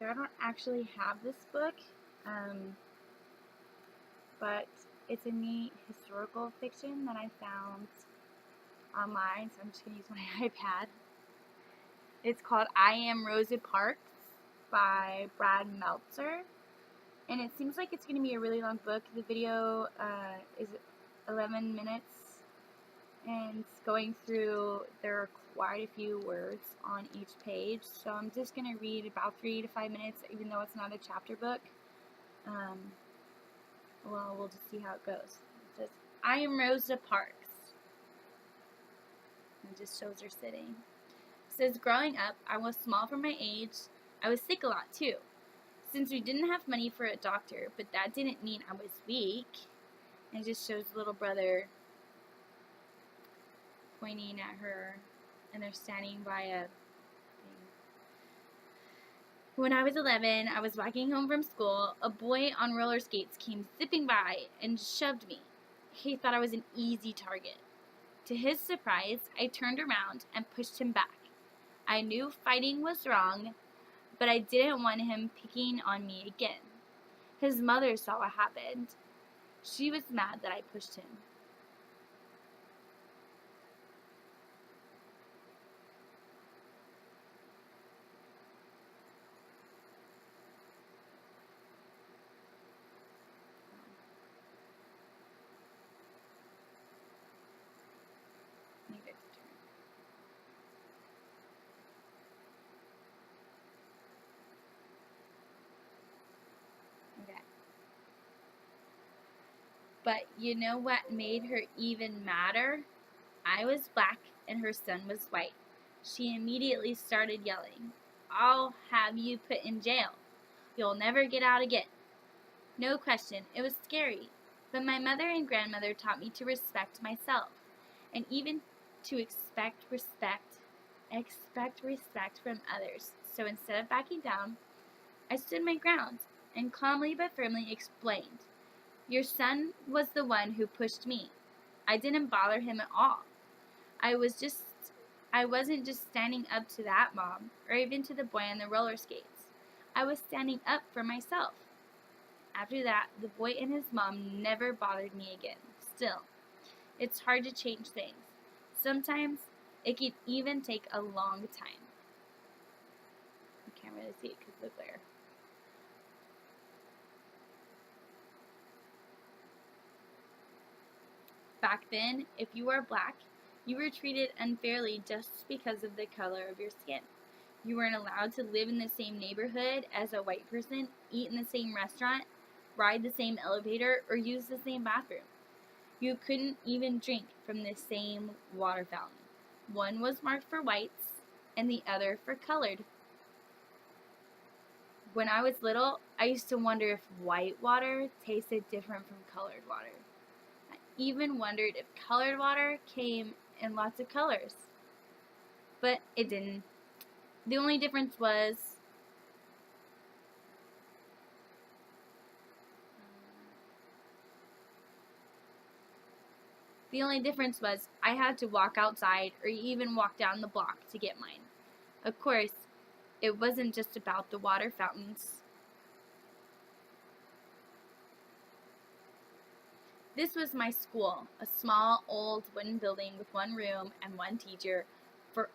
So I don't actually have this book, but it's a neat historical fiction that I found online, so I'm just going to use my iPad. It's called I Am Rosa Parks by Brad Meltzer, and it seems like it's going to be a really long book. The video is 11 minutes, and it's going through, there are quite a few words on each page, so I'm just going to read about 3 to 5 minutes, even though it's not a chapter book. Well, we'll just see how it goes. It says, I am Rosa Parks. And it just shows her sitting. It says, growing up, I was small for my age. I was sick a lot, too. Since we didn't have money for a doctor, but that didn't mean I was weak. And it just shows the little brother pointing at her, and they're standing by a thing. When I was 11, I was walking home from school. A boy on roller skates came zipping by and shoved me. He thought I was an easy target. To his surprise, I turned around and pushed him back. I knew fighting was wrong, but I didn't want him picking on me again. His mother saw what happened. She was mad that I pushed him. Okay. But you know what made her even madder? I was black and her son was white. She immediately started yelling, I'll have you put in jail. You'll never get out again. No question, it was scary. But my mother and grandmother taught me to respect myself, and even to expect respect from others. So instead of backing down, I stood my ground and calmly but firmly explained, your son was the one who pushed me. I didn't bother him at all. I wasn't just standing up to that mom, or even to the boy on the roller skates. I was standing up for myself. After that, the boy and his mom never bothered me again. Still, it's hard to change things. Sometimes it can even take a long time. You can't really see it because of the glare. Back then, if you were black, you were treated unfairly just because of the color of your skin. You weren't allowed to live in the same neighborhood as a white person, eat in the same restaurant, ride the same elevator, or use the same bathroom. You couldn't even drink from the same water fountain. One was marked for whites and the other for colored. When I was little, I used to wonder if white water tasted different from colored water. I even wondered if colored water came in lots of colors. But it didn't. The only difference was I had to walk outside or even walk down the block to get mine. Of course, it wasn't just about the water fountains. This was my school, a small, old wooden building with one room and one teacher for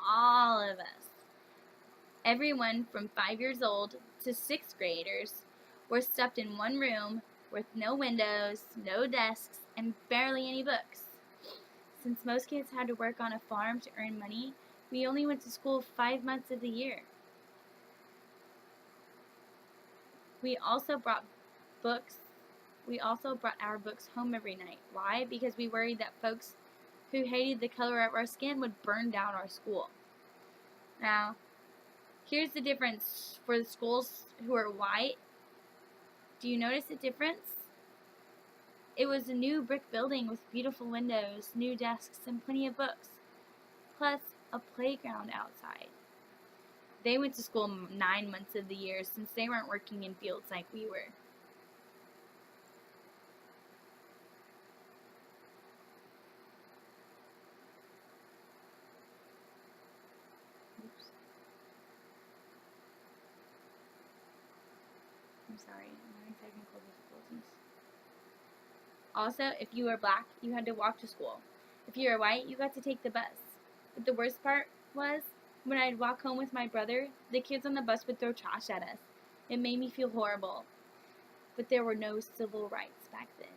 all of us. Everyone from 5 years old to 6th graders were stuffed in one room with no windows, no desks, and barely any books. Since most kids had to work on a farm to earn money, we only went to school 5 months of the year. We also brought our books home every night. Why? Because we worried that folks who hated the color of our skin would burn down our school. Now, here's the difference for the schools who are white. Do you notice the difference? It was a new brick building with beautiful windows, new desks, and plenty of books, plus a playground outside. They went to school 9 months of the year since they weren't working in fields like we were. sorry, I'm having technical difficulties. Also, if you were black, you had to walk to school. If you were white, you got to take the bus. But the worst part was, when I'd walk home with my brother, the kids on the bus would throw trash at us. It made me feel horrible. But there were no civil rights back then.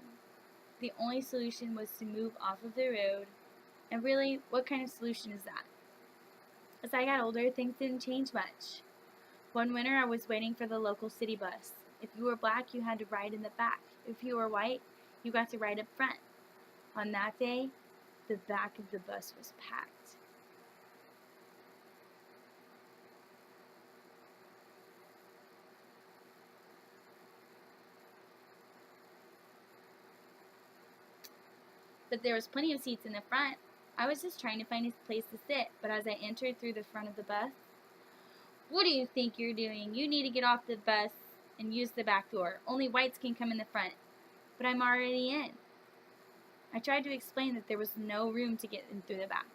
The only solution was to move off of the road. And really, what kind of solution is that? As I got older, things didn't change much. One winter, I was waiting for the local city bus. If you were black, you had to ride in the back. If you were white, you got to ride up front. On that day, the back of the bus was packed. But there was plenty of seats in the front. I was just trying to find a place to sit, but as I entered through the front of the bus, "What do you think you're doing? You need to get off the bus and use the back door. Only whites can come in the front." But I'm already in. I tried to explain that there was no room to get in through the back.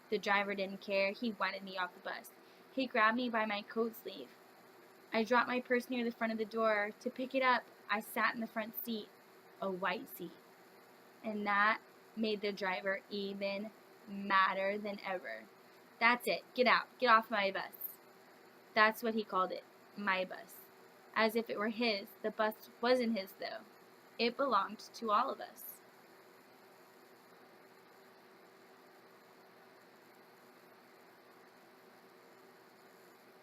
The driver didn't care. He wanted me off the bus. He grabbed me by my coat sleeve. I dropped my purse near the front of the door. To pick it up, I sat in the front seat, a white seat. And that made the driver even madder than ever. "That's it. Get out. Get off my bus." That's what he called it, my bus. As if it were his. The bus wasn't his, though. It belonged to all of us.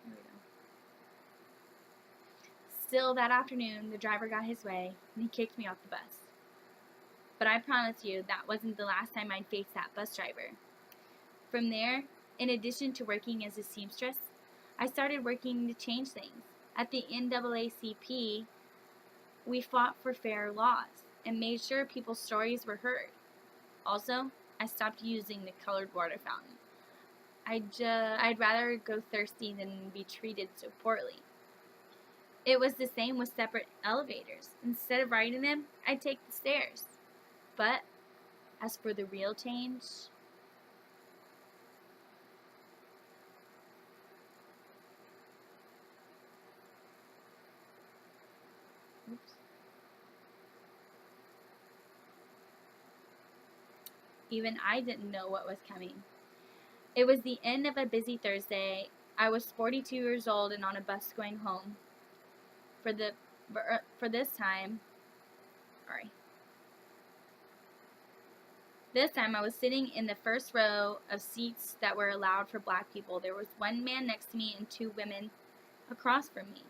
Here we go. Still, that afternoon, the driver got his way, and he kicked me off the bus. But I promise you, that wasn't the last time I'd face that bus driver. From there, in addition to working as a seamstress, I started working to change things. At the NAACP, we fought for fair laws and made sure people's stories were heard. Also, I stopped using the colored water fountain. I'd rather go thirsty than be treated so poorly. It was the same with separate elevators. Instead of riding them, I'd take the stairs. But as for the real change, even I didn't know what was coming. It was the end of a busy Thursday. I was 42 years old and on a bus going home. This time I was sitting in the first row of seats that were allowed for black people. There was one man next to me and two women across from me.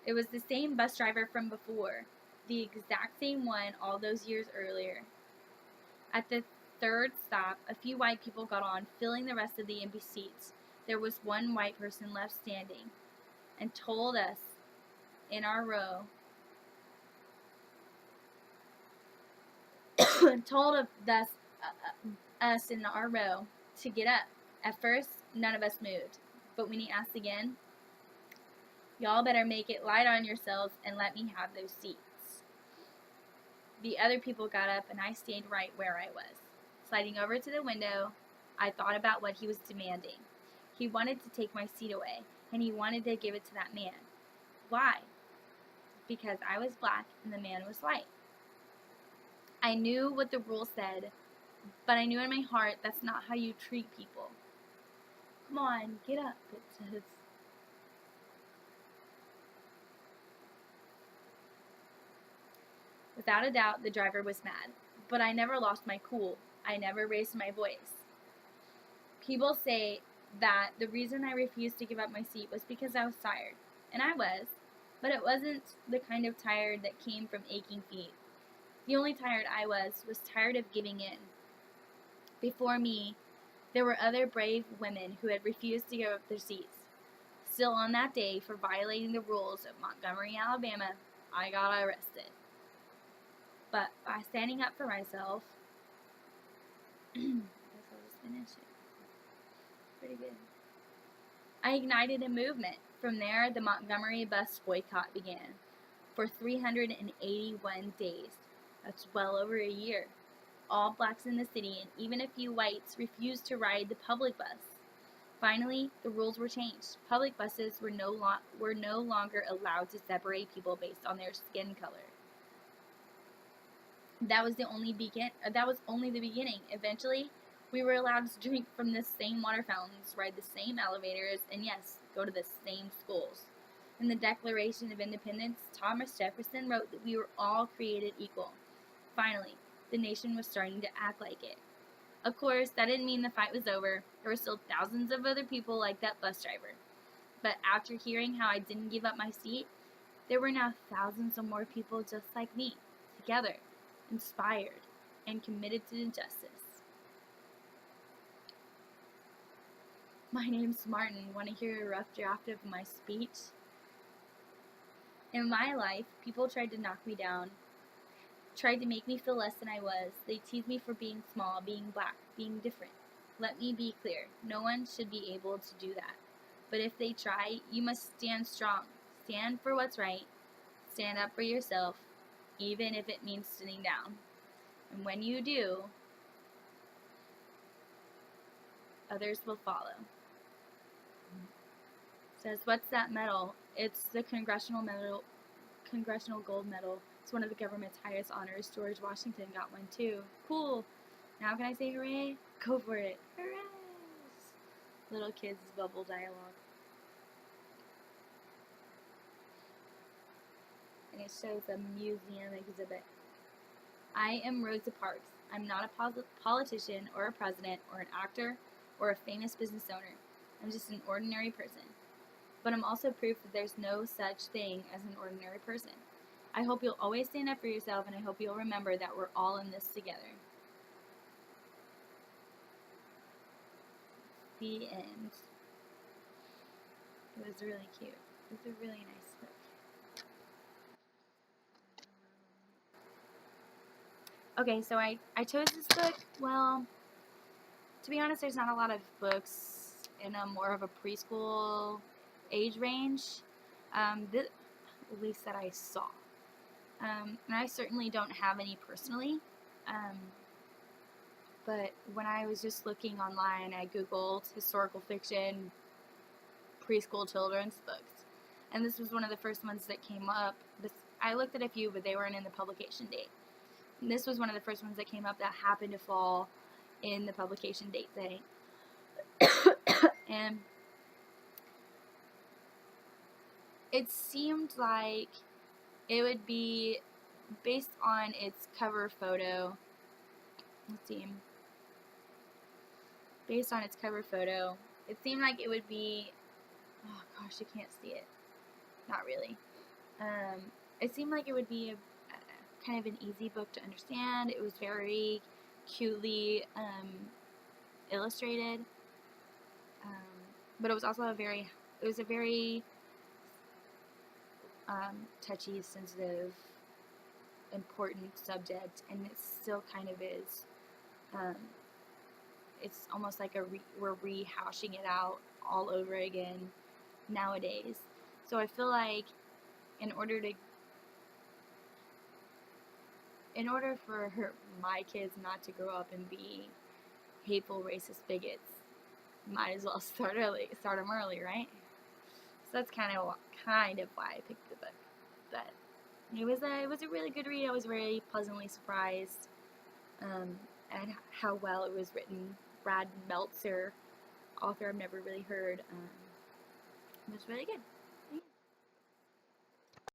It was the same bus driver from before, the exact same one all those years earlier. At the third stop, a few white people got on, filling the rest of the empty seats. There was one white person left standing, and told us in our row, us in our row to get up. At first, none of us moved, but when he asked again, "Y'all better make it light on yourselves and let me have those seats." The other people got up, and I stayed right where I was. Sliding over to the window, I thought about what he was demanding. He wanted to take my seat away, and he wanted to give it to that man. Why? Because I was black and the man was white. I knew what the rule said, but I knew in my heart that's not how you treat people. "Come on, get up," it says. Without a doubt, the driver was mad, but I never lost my cool. I never raised my voice. People say that the reason I refused to give up my seat was because I was tired, and I was, but it wasn't the kind of tired that came from aching feet. The only tired I was tired of giving in. Before me, there were other brave women who had refused to give up their seats. Still, on that day, for violating the rules of Montgomery, Alabama, I got arrested. But by standing up for myself, I guess I'll just finish it. Pretty good. I ignited a movement. From there, the Montgomery bus boycott began. For 381 days. That's well over a year. all blacks in the city, and even a few whites refused to ride the public bus. Finally, the rules were changed. Public buses were no longer allowed to separate people based on their skin color. That was only the beginning. Eventually, we were allowed to drink from the same water fountains, ride the same elevators, and yes, go to the same schools. In the Declaration of Independence, Thomas Jefferson wrote that we were all created equal. Finally, the nation was starting to act like it. Of course, that didn't mean the fight was over. There were still thousands of other people like that bus driver. But after hearing how I didn't give up my seat, there were now thousands of more people just like me, together, inspired, and committed to justice. My name's Martin. Want to hear a rough draft of my speech? In my life, people tried to knock me down, tried to make me feel less than I was. They teased me for being small, being black, being different. Let me be clear, no one should be able to do that. But if they try, you must stand strong. Stand for what's right. Stand up for yourself, even if it means sitting down. And when you do, others will follow. It says, what's that medal? It's the Congressional Gold Medal. It's one of the government's highest honors. George Washington got one too. Cool. Now can I say hooray? Go for it. Hooray! Little kids' bubble dialogue. And it shows a museum exhibit. I am Rosa Parks. I'm not a politician or a president or an actor or a famous business owner. I'm just an ordinary person. But I'm also proof that there's no such thing as an ordinary person. I hope you'll always stand up for yourself, and I hope you'll remember that we're all in this together. The end. It was really cute. It was a really nice book. Okay, so I chose this book. Well, to be honest, there's not a lot of books in a more of a preschool age range, at least that I saw. And I certainly don't have any personally. But when I was just looking online, I googled historical fiction, preschool children's books. And this was one of the first ones that came up. I looked at a few, but they weren't in the publication date. And this was one of the first ones that came up that happened to fall in the publication date day. And it seemed like it would be based on its cover photo. Let's see. Based on its cover photo, it seemed like it would be, oh gosh, you can't see it. Not really. It seemed like it would be a kind of an easy book to understand. It was very cutely illustrated, but it was also a very touchy, sensitive, important subject, and it still kind of is. It's almost like we're rehashing it out all over again nowadays. So I feel like in order for my kids not to grow up and be hateful, racist bigots, might as well start them early, right? So that's kind of why I picked the book. But it was a really good read. I was very pleasantly surprised at how well it was written. Brad Meltzer, author I've never really heard, it was really good.